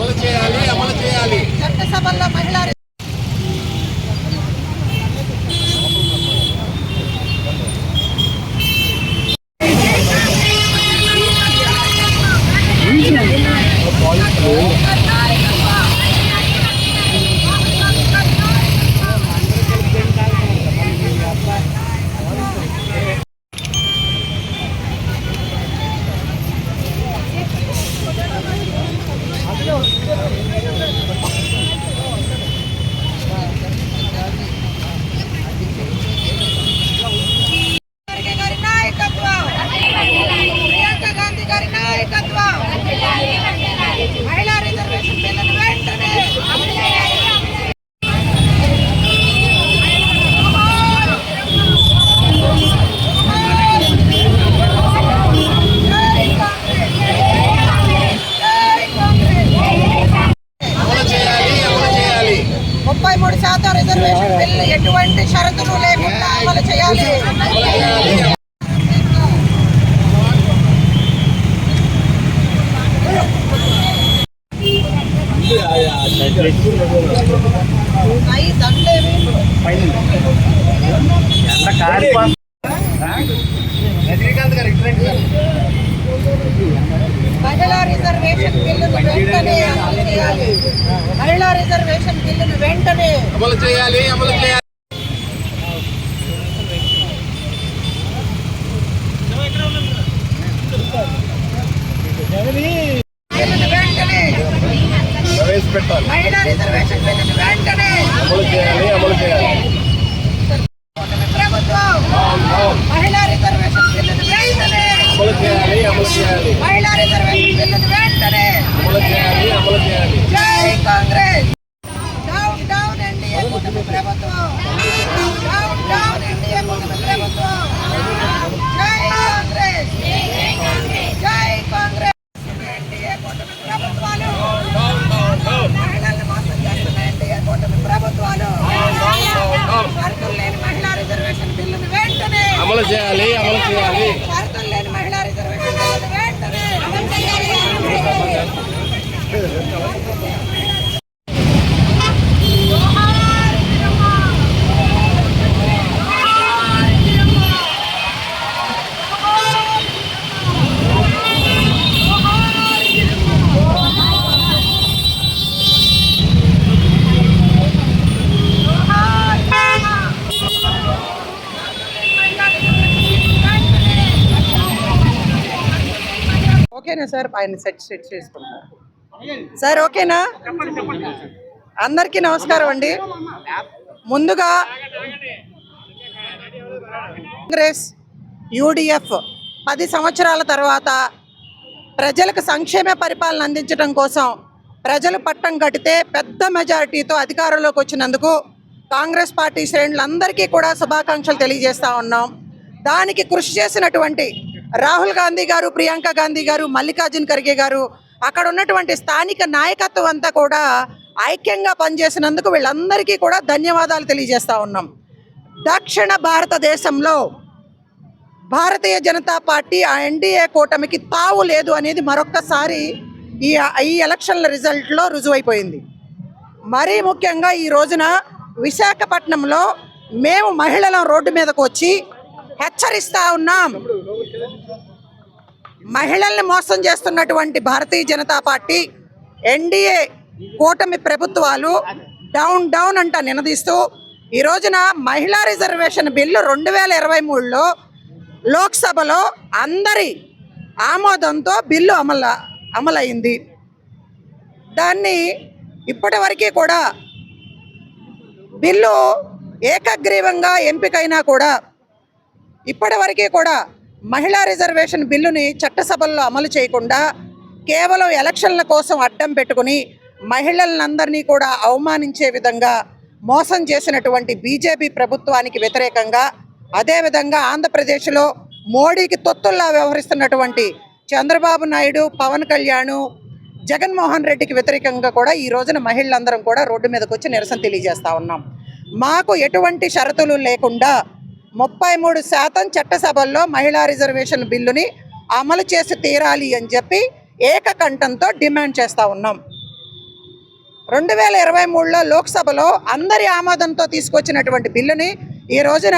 అమలు చేయాలి. చట్టసభల్లో మహిళా మహిళా రిజర్వేషన్ బిల్లును వెంటనే అమలు చేయాలి. 33% రిజర్వేషన్ బిల్లు ఎటువంటి షరతులు లేకుండా అమలు చేయాలి. మహిళా రిజర్వేషన్ బిల్లును వెంటనే అమలు చేయాలి. మహిళా రిజర్వేషన్ బిల్లును వెంటనే అమలు చేయాలి. వెంటనే ప్రవేశపెట్టాలి. మహిళా రిజర్వేషన్ బిల్లును వెంటనే అమలు చేయాలి. ప్రభుత్వం మహిళా రిజర్వేషన్ బిల్లును వెంటనే అమలు చేయాలి. మహిళా రిజర్వేషన్ బిల్లును వెంటనే అమలు చేయాలి. జై కాంగ్రెస్. డౌన్ డౌన్ ఎన్డీఏ కూటమి ప్రభుత్వం. డౌన్ డౌన్ ఎన్డీఏ కూటమి ప్రభుత్వం. జై కాంగ్రెస్. జై కాంగ్రెస్. ఎన్డీఏ కూటమి ప్రభుత్వాలు మహిళలను మోసం చేస్తున్న ఎన్డీఏ కూటమి ప్రభుత్వాలు షరతులు లేని మహిళా రిజర్వేషన్ బిల్లును వెంటనే అమలు చేయాలి. షరతులు లేని మహిళా రిజర్వేషన్ బిల్లును వెంటనే ఓకేనా సార్? ఆయన సెట్ చేసుకుంటారు సార్. ఓకేనా? అందరికీ నమస్కారం అండి. ముందుగా కాంగ్రెస్ యూడిఎఫ్ 10 సంవత్సరాల తర్వాత ప్రజలకు సంక్షేమ పరిపాలన అందించడం కోసం ప్రజలు పట్టం కట్టితే పెద్ద మెజారిటీతో అధికారంలోకి వచ్చినందుకు కాంగ్రెస్ పార్టీ శ్రేణులందరికీ కూడా శుభాకాంక్షలు తెలియజేస్తూ ఉన్నాం. దానికి కృషి చేసినటువంటి రాహుల్ గాంధీ గారు, ప్రియాంక గాంధీ గారు, మల్లికార్జున్ ఖర్గే గారు, అక్కడ ఉన్నటువంటి స్థానిక నాయకత్వం అంతా కూడా ఐక్యంగా పనిచేసినందుకు వీళ్ళందరికీ కూడా ధన్యవాదాలు తెలియజేస్తూ ఉన్నాం. దక్షిణ భారతదేశంలో భారతీయ జనతా పార్టీ ఆ ఎన్డీఏ కూటమికి తావు లేదు అనేది మరొక్కసారి ఈ ఎలక్షన్ల రిజల్ట్లో రుజువైపోయింది. మరీ ముఖ్యంగా ఈ రోజున విశాఖపట్నంలో మేము మహిళల రోడ్డు మీదకు వచ్చి హెచ్చరిస్తూ ఉన్నాం. మహిళల్ని మోసం చేస్తున్నటువంటి భారతీయ జనతా పార్టీ ఎన్డీఏ కూటమి ప్రభుత్వాలు డౌన్ డౌన్ అంట నినదీస్తూ ఈ రోజున మహిళా రిజర్వేషన్ బిల్లు 2023లో లోక్సభలో అందరి ఆమోదంతో బిల్లు అమలైంది. దాన్ని ఇప్పటి వరకు కూడా బిల్లు ఏకగ్రీవంగా ఎంపికైనా కూడా ఇప్పటివరకు కూడా మహిళా రిజర్వేషన్ బిల్లుని చట్టసభల్లో అమలు చేయకుండా కేవలం ఎలక్షన్ల కోసం అడ్డం పెట్టుకుని మహిళలందరినీ కూడా అవమానించే విధంగా మోసం చేసినటువంటి బీజేపీ ప్రభుత్వానికి వ్యతిరేకంగా, అదేవిధంగా ఆంధ్రప్రదేశ్లో మోడీకి తొత్తుల్లా వ్యవహరిస్తున్నటువంటి చంద్రబాబు నాయుడు, పవన్ కళ్యాణ్, జగన్మోహన్ రెడ్డికి వ్యతిరేకంగా కూడా ఈ రోజున మహిళలందరం కూడా రోడ్డు మీదకి వచ్చి నిరసన తెలియజేస్తూ ఉన్నాం. మాకు ఎటువంటి షరతులు లేకుండా 33% చట్టసభల్లో మహిళా రిజర్వేషన్ బిల్లుని అమలు చేసి తీరాలి అని చెప్పి ఏకకంఠంతో డిమాండ్ చేస్తూ ఉన్నాం. 2023లో లోక్సభలో అందరి ఆమోదంతో తీసుకొచ్చినటువంటి బిల్లుని ఈ రోజున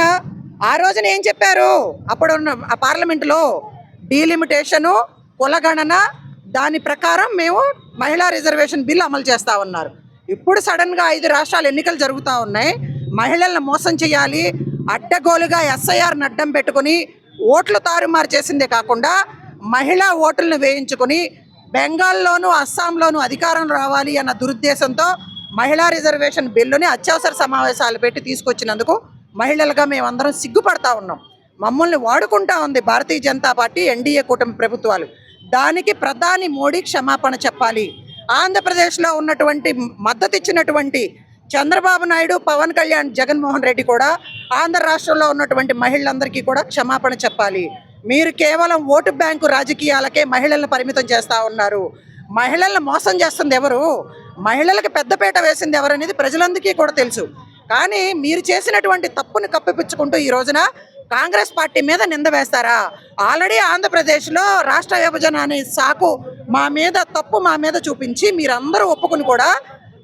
ఆ రోజున ఏం చెప్పారు? అప్పుడు ఉన్న ఆ పార్లమెంటులో డీలిమిటేషను, కులగణన, దాని ప్రకారం మేము మహిళా రిజర్వేషన్ బిల్ అమలు చేస్తూ ఉన్నారు. ఇప్పుడు సడన్గా 5 రాష్ట్రాలు ఎన్నికలు జరుగుతూ ఉన్నాయి. మహిళలను మోసం చేయాలి, అడ్డగోలుగా ఎస్ఐఆర్ని అడ్డం పెట్టుకుని ఓట్లు తారుమారు చేసిందే కాకుండా మహిళా ఓటులను వేయించుకుని బెంగాల్లోనూ అస్సాంలోనూ అధికారం రావాలి అన్న దురుద్దేశంతో మహిళా రిజర్వేషన్ బిల్లుని అత్యవసర సమావేశాలు పెట్టి తీసుకొచ్చినందుకు మహిళలుగా మేమందరం సిగ్గుపడతా ఉన్నాం. మమ్మల్ని వాడుకుంటా ఉంది భారతీయ జనతా పార్టీ, ఎన్డీఏ కూటమి ప్రభుత్వాలు. దానికి ప్రధాని మోడీ క్షమాపణ చెప్పాలి. ఆంధ్రప్రదేశ్లో ఉన్నటువంటి మద్దతు ఇచ్చినటువంటి చంద్రబాబు నాయుడు, పవన్ కళ్యాణ్, జగన్మోహన్ రెడ్డి కూడా ఆంధ్ర రాష్ట్రంలో ఉన్నటువంటి మహిళలందరికీ కూడా క్షమాపణ చెప్పాలి. మీరు కేవలం ఓటు బ్యాంకు రాజకీయాలకే మహిళలను పరిమితం చేస్తూ ఉన్నారు. మహిళలను మోసం చేస్తుంది ఎవరు? మహిళలకు పెద్దపీట వేసింది ఎవరనేది ప్రజలందరికీ కూడా తెలుసు. కానీ మీరు చేసినటువంటి తప్పుని కప్పిపుచ్చుకుంటూ ఈ రోజున కాంగ్రెస్ పార్టీ మీద నింద వేస్తారా? ఆల్రెడీ ఆంధ్రప్రదేశ్లో రాష్ట్ర విభజన అనే సాకు మా మీద, తప్పు మా మీద చూపించి మీరందరూ ఒప్పుకుని కూడా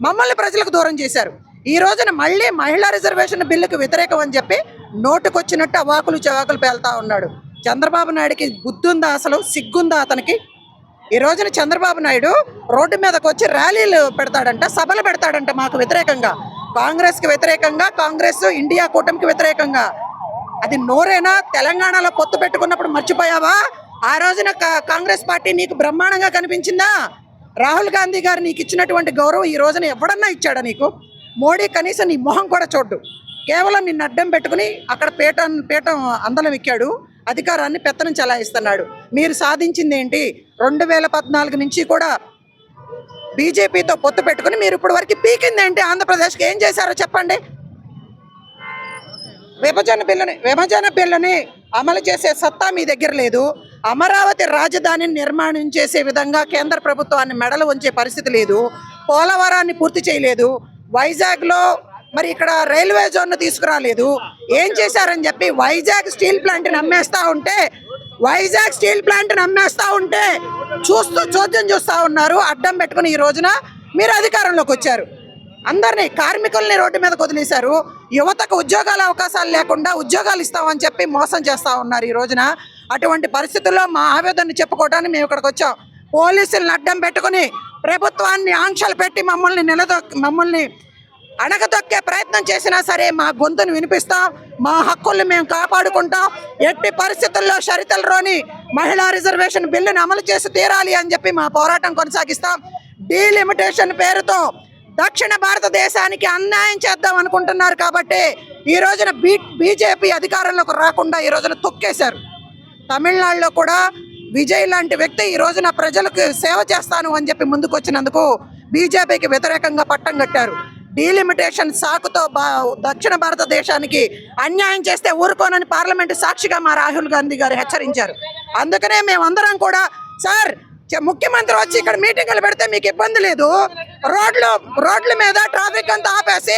మమ్మల్ని ప్రజలకు దూరం చేశారు. ఈ రోజున మళ్ళీ మహిళా రిజర్వేషన్ బిల్లుకు వ్యతిరేకం అని చెప్పి నోటుకొచ్చినట్టు అవాకులు చవాకులు పేలుతా ఉన్నాడు. చంద్రబాబు నాయుడికి బుద్ధుందా? అసలు సిగ్గుందా అతనికి? ఈ రోజున చంద్రబాబు నాయుడు రోడ్డు మీదకి వచ్చి ర్యాలీలు పెడతాడంట, సభలు పెడతాడంట మాకు వ్యతిరేకంగా, కాంగ్రెస్కి వ్యతిరేకంగా, కాంగ్రెస్ ఇండియా కూటమికి వ్యతిరేకంగా. అది నోరేనా? తెలంగాణలో పొత్తు పెట్టుకున్నప్పుడు మర్చిపోయావా? ఆ రోజున కాంగ్రెస్ పార్టీ నీకు బ్రహ్మాండంగా కనిపించిందా? రాహుల్ గాంధీ గారు నీకు ఇచ్చినటువంటి గౌరవం ఈ రోజున ఎవడన్నా ఇచ్చాడా నీకు? మోడీ కనీసం నీ మొహం కూడా చూడ్డు. కేవలం నిన్ను అడ్డం పెట్టుకుని అక్కడ పీఠం అందలం ఎక్కాడు, అధికారాన్ని పెత్తనం చెలాయిస్తున్నాడు. మీరు సాధించింది ఏంటి? 2014 నుంచి కూడా బీజేపీతో పొత్తు పెట్టుకుని మీరు ఇప్పుడు వరకు పీకింది ఏంటి? ఆంధ్రప్రదేశ్కి ఏం చేశారో చెప్పండి. విభజన బిల్లుని అమలు చేసే సత్తా మీ దగ్గర లేదు. అమరావతి రాజధానిని నిర్మాణం చేసే విధంగా కేంద్ర ప్రభుత్వాన్ని మెడలు వంచే పరిస్థితి లేదు. పోలవరాన్ని పూర్తి చేయలేదు. వైజాగ్లో మరి ఇక్కడ రైల్వే జోన్ను తీసుకురాలేదు. ఏం చేశారని చెప్పి వైజాగ్ స్టీల్ ప్లాంట్ని అమ్మేస్తూ ఉంటే చోద్యం చూస్తూ ఉన్నారు. అడ్డం పెట్టుకుని ఈ రోజున మీరు అధికారంలోకి వచ్చారు. అందరినీ, కార్మికుల్ని రోడ్డు మీదకి వదిలేశారు. యువతకు ఉద్యోగాల అవకాశాలు లేకుండా ఉద్యోగాలు ఇస్తామని చెప్పి మోసం చేస్తూ ఉన్నారు ఈ రోజున. అటువంటి పరిస్థితుల్లో మా ఆవేదనని చెప్పుకోవడానికి మేము ఇక్కడికి వచ్చాం. పోలీసులను అడ్డం పెట్టుకుని ప్రభుత్వాన్ని ఆంక్షలు పెట్టి మమ్మల్ని అణగదొక్కే ప్రయత్నం చేసినా సరే మా గొంతును వినిపిస్తాం, మా హక్కుల్ని మేము కాపాడుకుంటాం. ఎట్టి పరిస్థితుల్లో షరతులలోని మహిళా రిజర్వేషన్ బిల్లును అమలు చేసి తీరాలి అని చెప్పి మా పోరాటం కొనసాగిస్తాం. డీలిమిటేషన్ పేరుతో దక్షిణ భారతదేశానికి అన్యాయం చేద్దాం అనుకుంటున్నారు కాబట్టి ఈ రోజున బీజేపీ అధికారంలోకి రాకుండా ఈ రోజున తొక్కేశారు. తమిళనాడులో కూడా విజయ్ లాంటి వ్యక్తి ఈ రోజున ప్రజలకు సేవ చేస్తాను అని చెప్పి ముందుకు వచ్చినందుకు బీజేపీకి వ్యతిరేకంగా పట్టం కట్టారు. డీలిమిటేషన్ సాకుతో దక్షిణ భారతదేశానికి అన్యాయం చేస్తే ఊరుకోనని పార్లమెంటు సాక్షిగా మా రాహుల్ గాంధీ గారు హెచ్చరించారు. అందుకనే మేమందరం కూడా, సార్ ముఖ్యమంత్రి వచ్చి ఇక్కడ మీటింగులు పెడితే మీకు ఇబ్బంది లేదు, రోడ్ల మీద ట్రాఫిక్ అంతా ఆపేసి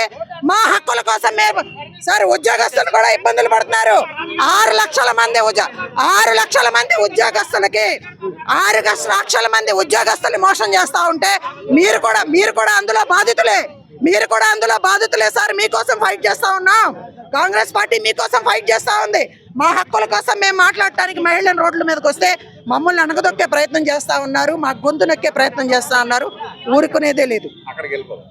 మా హక్కుల కోసం సార్ ఉద్యోగస్తులు కూడా ఇబ్బందులు పడుతున్నారు. 6 లక్షల మంది ఉద్యోగస్తులకి 6 లక్షల మంది ఉద్యోగస్తులు మోసం చేస్తూ ఉంటే మీరు కూడా అందులో బాధితులే సార్. మీకోసం ఫైట్ చేస్తూ ఉన్నాం. కాంగ్రెస్ పార్టీ మీకోసం ఫైట్ చేస్తూ ఉంది. మా హక్కుల కోసం మేము మాట్లాడటానికి మహిళలను రోడ్ల మీదకి వస్తే మమ్మల్ని అణగదొక్కే ప్రయత్నం చేస్తూ ఉన్నారు, మా గొంతు నొక్కే ప్రయత్నం చేస్తూ ఉన్నారు. ఊరుకునేదే లేదు. అక్కడికి వెళ్ళిపోతాం.